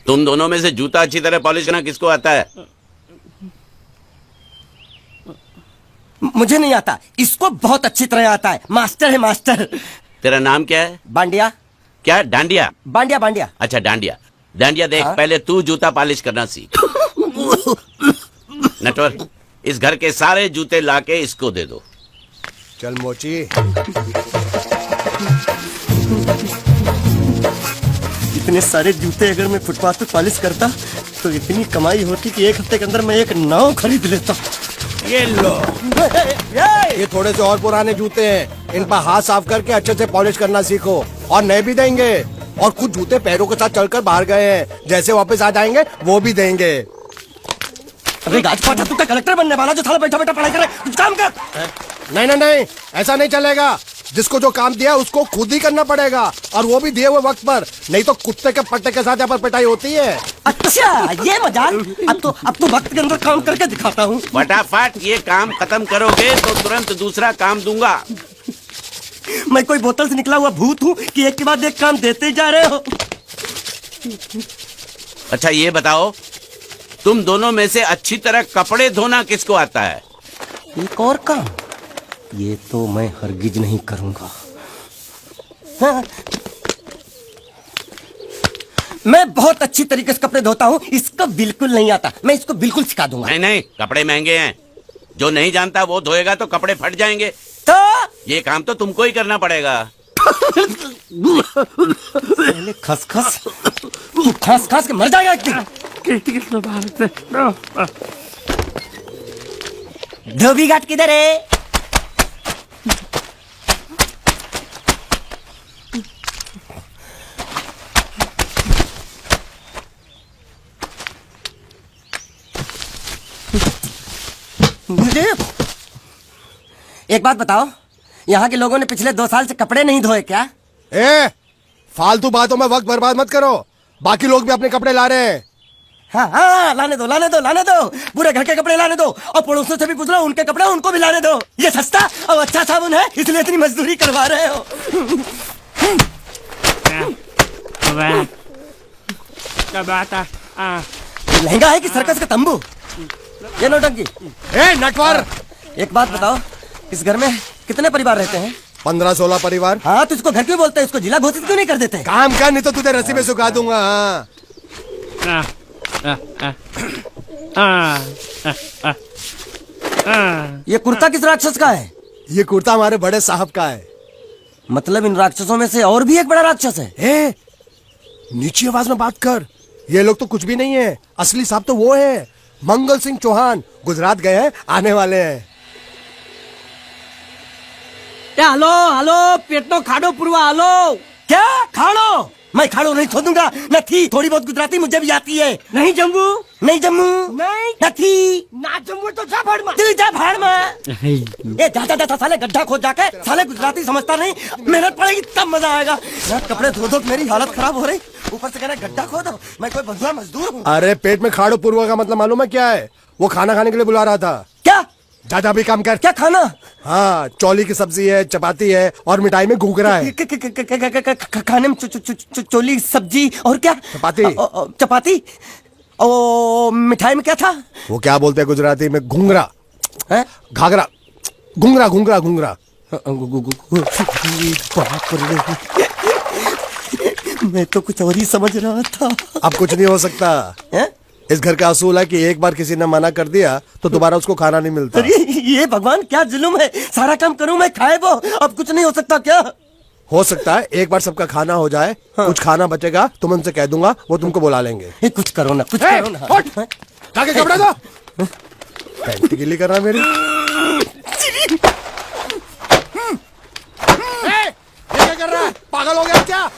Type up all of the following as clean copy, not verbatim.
तुम दोनों में से जूता अच्छी तरह पॉलिश करना किसको आता है? मुझे नहीं आता, इसको बहुत अच्छी तरह आता है। मास्टर है मास्टर। तेरा नाम क्या है? बांडिया। क्या? डांडिया? बांडिया बांडिया। अच्छा डांडिया। डांडिया देख, हाँ? पहले तू जूता पॉलिश करना सीख। नटवर, इस घर के सारे जूते लाके इसको दे दो। चल मोची। इतने सारे जूते अगर मैं फुटपाथ पे पॉलिश करता तो इतनी कमाई होती कि एक हफ्ते के अंदर मैं एक नाव खरीद लेता। ये लो, ये थोड़े से और पुराने जूते हैं, इन पर हाथ साफ करके अच्छे से पॉलिश करना सीखो। और नए भी देंगे, और कुछ जूते पैरों के साथ चलकर बाहर गए हैं, जैसे वापस आ जाएंगे वो भी देंगे। अरे गाजपाटा, तू क्या कलेक्टर बनने वाला जो साला बैठा बैठा पढ़ाई करे? कुछ काम कर। नहीं नहीं नहीं, ऐसा नहीं चलेगा। जिसको जो काम दिया उसको खुद ही करना पड़ेगा, और वो भी दिए हुए वक्त पर, नहीं तो कुत्ते के पट्टे के साथ यहाँ पर पिटाई होती है। अच्छा ये मजाल। अब तो वक्त के अंदर काम करके दिखाता हूँ। फटाफट ये काम खत्म करोगे तो तुरंत दूसरा काम दूंगा। मैं कोई बोतल से निकला हुआ भूत हूँ कि एक के बाद एक काम देते जा रहे हो? अच्छा ये बताओ, तुम दोनों में से अच्छी तरह कपड़े धोना किसको आता है? एक और काम, ये तो मैं हरगिज नहीं करूंगा। हाँ। मैं बहुत अच्छी तरीके से कपड़े धोता हूँ, इसको बिल्कुल नहीं आता। मैं इसको बिल्कुल सिखा दूंगा। नहीं नहीं, कपड़े महंगे हैं, जो नहीं जानता वो धोएगा तो कपड़े फट जाएंगे। तो ये काम तो तुमको ही करना पड़ेगा। पहले खसखस, तू खास खास के मर जाएगा एक दिन। धोबी घाट किधर है? एक बात बताओ, यहाँ के लोगों ने पिछले 2 साल से कपड़े नहीं धोए क्या? फालतू बातों में वक्त बर्बाद मत करो, बाकी लोग भी अपने कपड़े ला रहे हैं। हाँ हाँ, लाने दो लाने दो लाने दो, पूरे घर के कपड़े लाने दो, और पड़ोसियों से भी पूछ लो, उनके कपड़े उनको भी लाने दो। ये सस्ता और अच्छा साबुन है, इसलिए इतनी मजदूरी करवा रहे हो। लहंगा है कि सर्कस का तंबू? ये नौटंकी। नटवर, एक बात बताओ, इस घर में कितने परिवार रहते हैं? 15-16 परिवार। हाँ, तो इसको घर क्यों बोलते हैं? इसको जिला घोषित क्यों नहीं कर देते? काम कर, नहीं तो तुझे रस्सी में सुखा दूंगा। ये कुर्ता किस राक्षस का है? ये कुर्ता हमारे बड़े साहब का है। मतलब इन राक्षसों में से और भी एक बड़ा राक्षस है? नीची आवाज में बात कर, ये लोग तो कुछ भी नहीं है, असली साहब तो वो है मंगल सिंह चौहान, गुजरात गए हैं, आने वाले हैं। हेलो हेलो, पेट तो खाड़ो पुरवा। हेलो, क्या खाड़ो? मैं खाड़ो नहीं छोड़ूंगा। नहीं, थोड़ी बहुत गुजराती मुझे भी आती है। नहीं जम्मू, नहीं जम्मू, नहीं ना जम्मू तो जा भाड़ में, तू जा भाड़ में। ए जा जा, साले गड्ढा खोद जाके, साले गुजराती समझता नहीं, मेहनत पड़ेगी तब मजा आएगा। कपड़े धो धो मेरी हालत खराब हो रही, ऊपर से कह रहा गड्ढा खोदो। मैं कोई बंधुआ मजदूर हूँ? अरे पेट में खाड़ो पुरवा का मतलब मालूम है क्या है? वो खाना खाने के लिए बुला रहा था। क्या? जा भी काम कर। क्या खाना? हाँ, चौली की सब्जी है, चपाती है, और मिठाई में घूघरा है। खाने में चोली सब्जी और क्या? चपाती। चपाती। ओ मिठाई में क्या था? वो क्या बोलते हैं गुजराती में? घूंघरा, घाघरा, घूंघरा घूंघरा घूंघरा। मैं तो कुछ और ही समझ रहा था। अब कुछ नहीं हो सकता है? इस घर का असूल है कि एक बार किसी ने मना कर दिया तो दोबारा उसको खाना नहीं मिलता। अरे ये भगवान क्या जुल्म है, सारा काम करूं मैं, खाए वो। अब कुछ नहीं हो सकता क्या? हो सकता है एक बार सबका खाना हो जाए। हाँ। कुछ खाना बचेगा तो मैं उनसे कह दूंगा, वो तुमको बुला लेंगे। कुछ करो ना, कुछ करो ना। जाके कपड़े दो। पैंट गिली कर रहा मेरी। ये क्या कर रहा है? पागल हो गया क्या?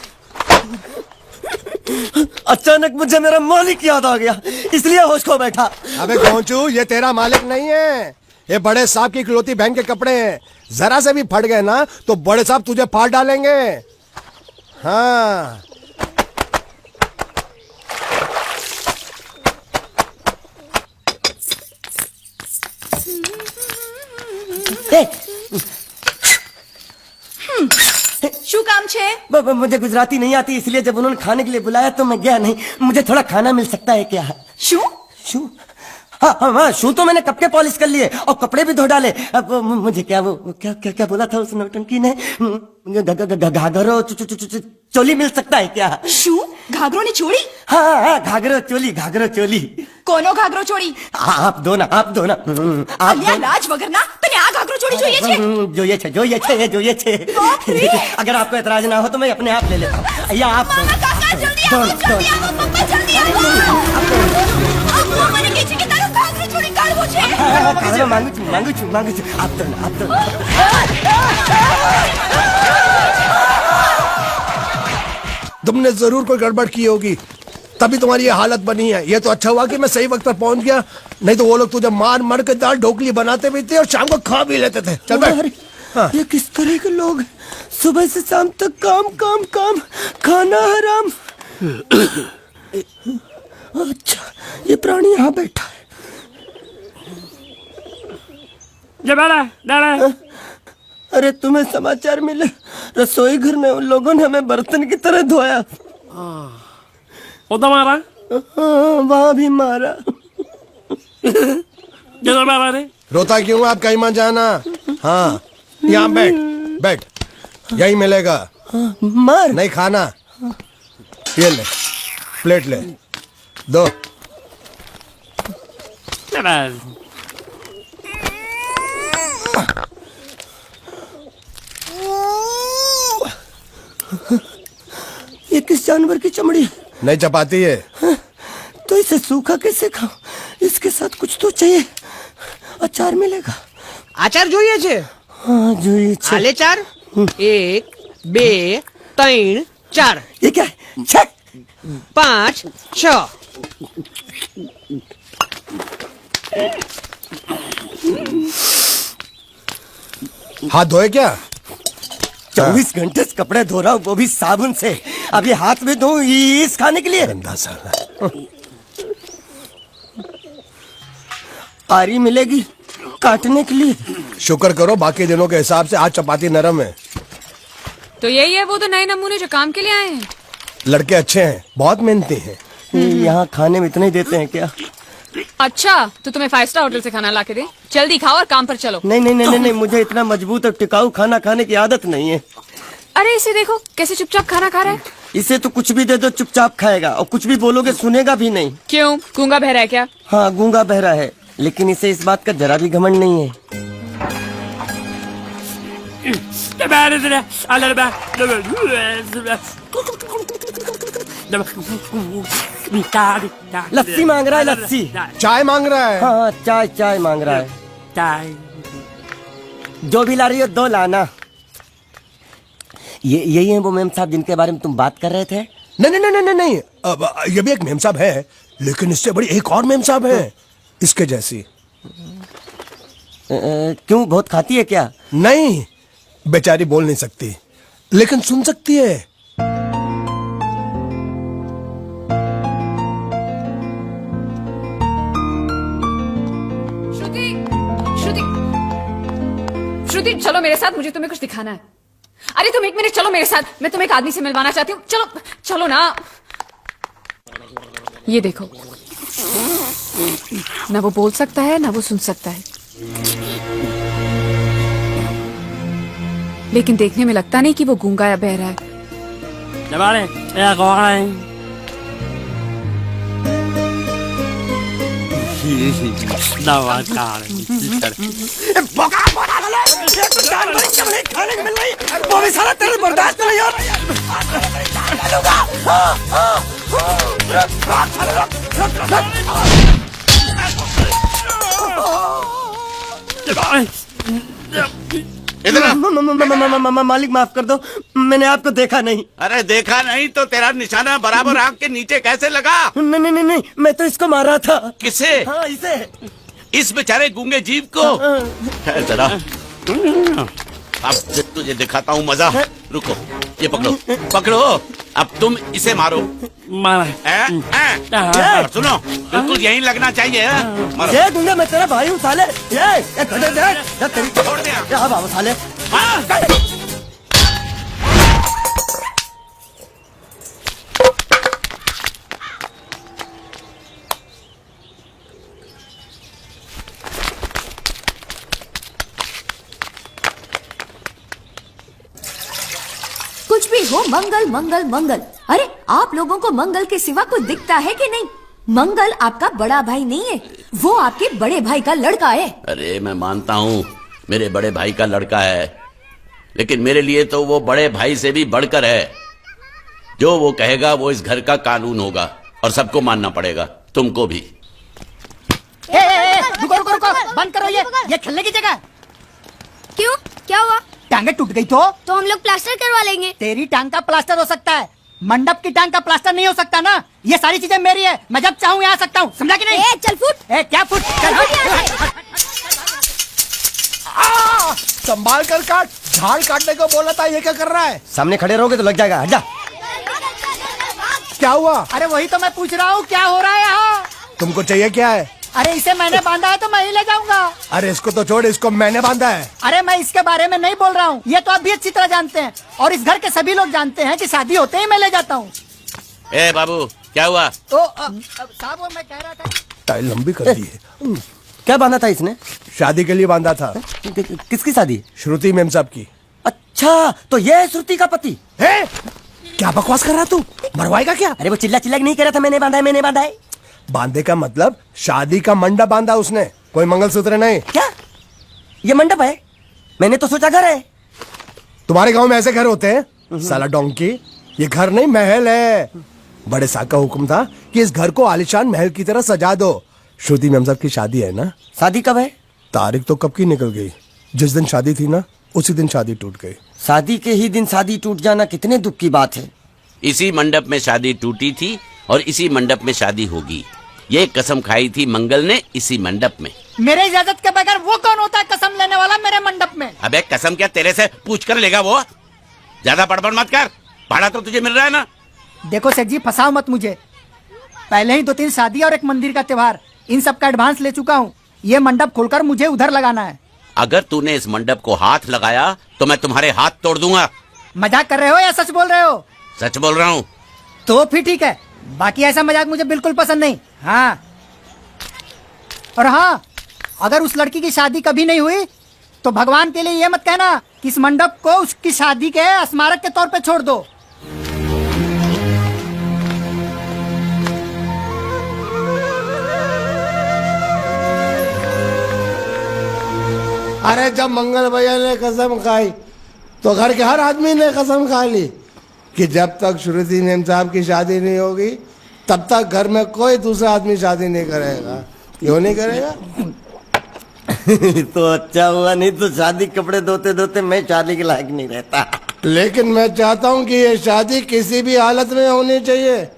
अचानक मुझे मेरा मालिक याद आ गया, इसलिए होश खो बैठा। अबे गोंचू, ये तेरा मालिक नहीं है, ये बड़े साहब की इकलौती बहन के कपड़े हैं। जरा से भी फट गए ना तो बड़े साहब तुझे फाड़ डालेंगे। हाँ, શું કામ छे? मुझे गुजराती नहीं आती, इसलिए जब उन्होंने खाने के लिए बुलाया तो मैं गया नहीं। मुझे थोड़ा खाना मिल सकता है क्या? शू? शू? हाँ, शू तो मैंने कब के पॉलिश कर लिए और कपड़े भी धो डाले। अब मुझे क्या वो क्या क्या क्या बोला था उस नौटंकी ने? घाघरो चोली मिल सकता है क्या? शू? घाघरो ने छोड़ी? हाँ, घाघरो चोली। कोनो घाघरो छोड़ी? आप दो ना। आप અલ્યા લાજ વગરના તને આ ઘાઘરો ચોરી જોઈએ છે? જોઈએ છે। अगर आपको एतराज ना हो तो मैं अपने आप ले लेता हूँ। या आप મારા કાકા જલ્દી આવો, જલ્દી આવો, પપ્પા જલ્દી આવો। અમ્મા મને કહે છે કે તારો ઘાઘરો ચોરી કાઢવો છે। मांगू छू। आप तो तुमने जरूर कोई गड़बड़ की होगी, तभी तुम्हारी ये हालत बनी है। ये तो अच्छा हुआ कि मैं सही वक्त पर पहुंच गया, नहीं तो वो लोग तुझे मार के दाल ढोकली बनाते भी थे और शाम को खा भी लेते थे। चल बैठ। हाँ। ये किस तरह के लोग हैं? सुबह से शाम तक काम, खाना हराम। अच्छा, ये प्राणी यहाँ बैठा है। अरे तुम्हें समाचार मिले? रसोई घर में उन लोगों ने हमें बर्तन की तरह धोया। मारा? हाँ, वहाँ भी मारा। मारा रे? रोता क्यों? आप कहीं मत जाना। हाँ, यहाँ बैठ, यही मिलेगा। मार नहीं खाना, ये ले, प्लेट ले, दो। ये किस जानवर की चमड़ी है? नहीं चपाती है। तो इसे सूखा कैसे खाऊं? इसके साथ कुछ तो चाहिए। अचार मिलेगा? આચાર જોઈએ છે? हाँ, જોઈએ છે। આલે ચાર 1 2 3 4 ये क्या है? 6 5 6 हाथ धोए क्या? 24 घंटे से कपड़े धो रहा हूँ, वो भी साबुन से। अभी हाथ में धो इस खाने के लिए। गंदा साला। आरी मिलेगी काटने के लिए? शुक्र करो बाकी दिनों के हिसाब से आज चपाती नरम है। तो यही है वो तो नए नमूने जो काम के लिए आए हैं। लड़के अच्छे हैं, बहुत मेहनती हैं। यहाँ खाने में इतना ही देते हैं क्या? अच्छा, तो तुम्हें 5 स्टार होटल से खाना ला के दे? जल्दी खाओ और काम पर चलो। नहीं, मुझे इतना मजबूत और टिकाऊ खाना खाने की आदत नहीं है। अरे इसे देखो कैसे चुपचाप खाना खा रहा है। इसे तो कुछ भी दे दो चुपचाप खाएगा, और कुछ भी बोलोगे सुनेगा भी नहीं। क्यों, गूंगा बहरा है क्या? हाँ, गूंगा बहरा है, लेकिन इसे इस बात का जरा भी घमंड नहीं है। लस्सी मांग रहा है, लस्सी। चाय मांग रहा है। हाँ, चाय मांग रहा है। जो भी ला रही हो 2 लाना। यही है वो मेम साहब जिनके बारे में तुम बात कर रहे थे? नहीं। अब ये भी एक मेम साहब है, लेकिन इससे बड़ी एक और मेम साहब है, इसके जैसी। क्यों, बहुत खाती है क्या? नहीं, बेचारी बोल नहीं सकती, लेकिन सुन सकती है। श्रुति चलो मेरे साथ, मुझे तुम्हें कुछ दिखाना है। अरे तुम 1 मिनट चलो मेरे साथ, मैं तुम्हें एक आदमी से मिलवाना चाहती हूँ। चलो ना। ये देखो, ना वो बोल सकता है ना वो सुन सकता है, लेकिन देखने में लगता नहीं कि वो गूंगा या बहरा है। खाने को मिल रही, वो भी साला तेरे बर्दाश्त नहीं हो रहा। मालिक माफ कर दो, मैंने आपको देखा नहीं। अरे देखा नहीं तो तेरा निशाना बराबर आंख के नीचे कैसे लगा? नहीं, मैं तो इसको मारा था। किसे? हाँ, इसे। इस बेचारे गूंगे जीव को? है जरा, अब तुझे दिखाता हूँ मजा। रुको, ये पकड़ो। अब तुम इसे मारो। सुनो, बिल्कुल यही लगना चाहिए। ये दूंगा, मैं तेरा भाई हूँ साले। छोड़ दे। बाबा साले। मंगल मंगल मंगल। अरे आप लोगों को मंगल के सिवा कुछ दिखता है कि नहीं? मंगल आपका बड़ा भाई नहीं है, वो आपके बड़े भाई का लड़का है। अरे मैं मानता हूँ मेरे बड़े भाई का लड़का है, लेकिन मेरे लिए तो वो बड़े भाई से भी बढ़कर है। जो वो कहेगा वो इस घर का कानून होगा और सबको मानना पड़ेगा, तुमको भी। रुको रुको रुको, बंद करो ये खेलने की जगह। क्यों, क्या हुआ? टांगे टूट गई तो हम लोग प्लास्टर करवा लेंगे। तेरी टांग का प्लास्टर हो सकता है, मंडप की टांग का प्लास्टर नहीं हो सकता ना। ये सारी चीजें मेरी है, मैं जब चाहूँ यहाँ आ सकता हूँ, समझा कि नहीं? चल फुट। क्या फुट? संभाल कर काट, झाड़ काटने को बोला था, ये क्या कर रहा है? सामने खड़े रहोगे तो लग जाएगा, हट जा। क्या हुआ? अरे वही तो मैं पूछ रहा हूँ, क्या हो रहा है यहाँ? तुमको चाहिए क्या है? अरे इसे मैंने बांधा है तो मैं ही ले जाऊंगा। अरे इसको तो छोड़, इसको मैंने बांधा है। अरे मैं इसके बारे में नहीं बोल रहा हूँ, ये तो आप भी अच्छी तरह जानते हैं और इस घर के सभी लोग जानते हैं कि शादी होते ही मैं ले जाता हूँ। ए बाबू, क्या हुआ? साहब वो मैं कह रहा था, टाइल लंबी कर दी है। क्या बांधा था इसने? शादी के लिए बांधा था। किसकी शादी? श्रुति मेम साहब की। अच्छा, तो ये है श्रुति का पति? है? क्या बकवास कर रहा तू? मरवाएगा क्या? अरे वो चिल्ला चिल्ला नहीं कह रहा था मैंने बांधा है, मैंने बांधा है। बांधे का मतलब शादी का मंडप बांधा उसने, कोई मंगलसूत्र नहीं। क्या ये मंडप है? मैंने तो सोचा घर है। तुम्हारे गांव में ऐसे घर होते हैं साला डोंकी? ये घर नहीं, महल है। बड़े साहब का हुक्म था कि इस घर को आलीशान महल की तरह सजा दो। श्रुति मेम साहब की शादी है ना? शादी कब है? तारीख तो कब की निकल गई। जिस दिन शादी थी ना, उसी दिन शादी टूट गई। शादी के ही दिन शादी टूट जाना कितने दुख की बात है। इसी मंडप में शादी टूटी थी और इसी मंडप में शादी होगी। ये कसम खाई थी मंगल ने इसी मंडप में। मेरे इजाजत के बगैर वो कौन होता है कसम लेने वाला मेरे मंडप में? अबे कसम क्या तेरे से पूछ कर लेगा वो? ज्यादा बड़बड़ मत कर, भाड़ा तो तुझे मिल रहा है ना। देखो सेठ जी, फंसाओ मत मुझे। पहले ही 2-3 शादी और एक मंदिर का त्योहार, इन सब का एडवांस ले चुका हूँ। ये मंडप खोलकर मुझे उधर लगाना है। अगर तूने इस मंडप को हाथ लगाया तो मैं तुम्हारे हाथ तोड़ दूंगा। मजाक कर रहे हो या सच बोल रहे हो? सच बोल रहा हूँ। तो फिर ठीक है, बाकी ऐसा मजाक मुझे बिल्कुल पसंद नहीं। हाँ, और हाँ, अगर उस लड़की की शादी कभी नहीं हुई तो भगवान के लिए ये मत कहना कि इस मंडप को उसकी शादी के स्मारक के तौर पे छोड़ दो। अरे जब मंगल भैया ने कसम खाई तो घर के हर आदमी ने कसम खा ली कि जब तक श्रुति मेम साहब की शादी नहीं होगी तब तक घर में कोई दूसरा आदमी शादी नहीं करेगा। क्यों नहीं करेगा? तो अच्छा हुआ, नहीं तो शादी कपड़े धोते धोते मैं शादी के लायक नहीं रहता। लेकिन मैं चाहता हूँ कि ये शादी किसी भी हालत में होनी चाहिए,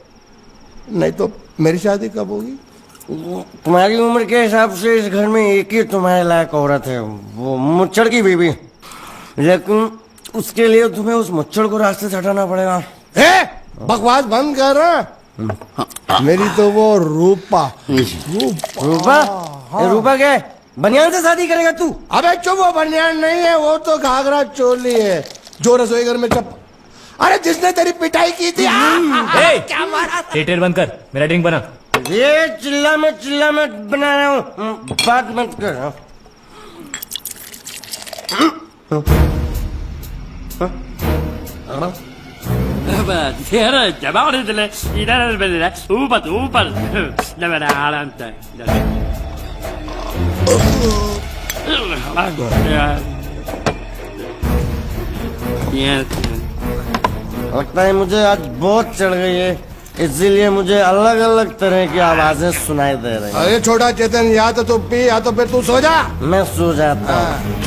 नहीं तो मेरी शादी कब होगी? तुम्हारी उम्र के हिसाब से इस घर में एक ही तुम्हारे लायक औरत है, वो मुच्छड़ की बीवी। लेकिन उसके लिए तुम्हें उस मुच्छड़ को रास्ते से हटाना पड़ेगा। बकवास बंद कर। मेरी तो वो रूपा। रूपा? रूपा क्या है? बनियान से शादी करेगा तू? अबे चुप, वो बनियान नहीं है, वो तो घाघरा चोली है जो रसोई घर में अरे जिसने तेरी पिटाई की थी। क्या मारा? थिएटर बंद कर, मेरा ड्रिंक बना। ये चिल्ला मत बना रहा हूँ, बात मत कर। लगता है मुझे आज बहुत चढ़ गई है, इसीलिए मुझे अलग अलग तरह की आवाजें सुनाई दे रही हैं। अरे छोटा चेतन, या तो तू पी या तो फिर तू सो जा। मैं सो जाता हूँ।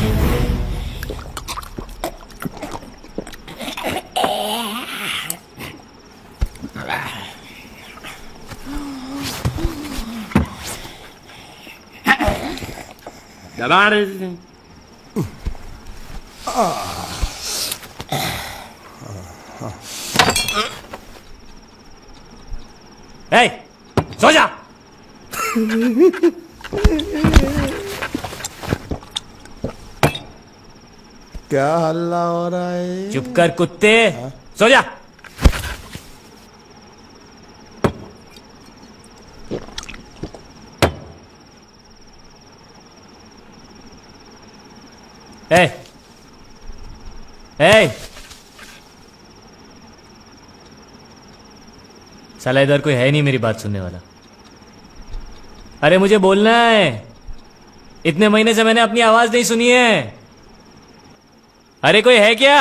सो जा। क्या हल्ला हो रहा है? चुप कर कुत्ते, सो जा। ए, साला इधर कोई है नहीं मेरी बात सुनने वाला। अरे मुझे बोलना है, इतने महीने से मैंने अपनी आवाज नहीं सुनी है। अरे कोई है क्या?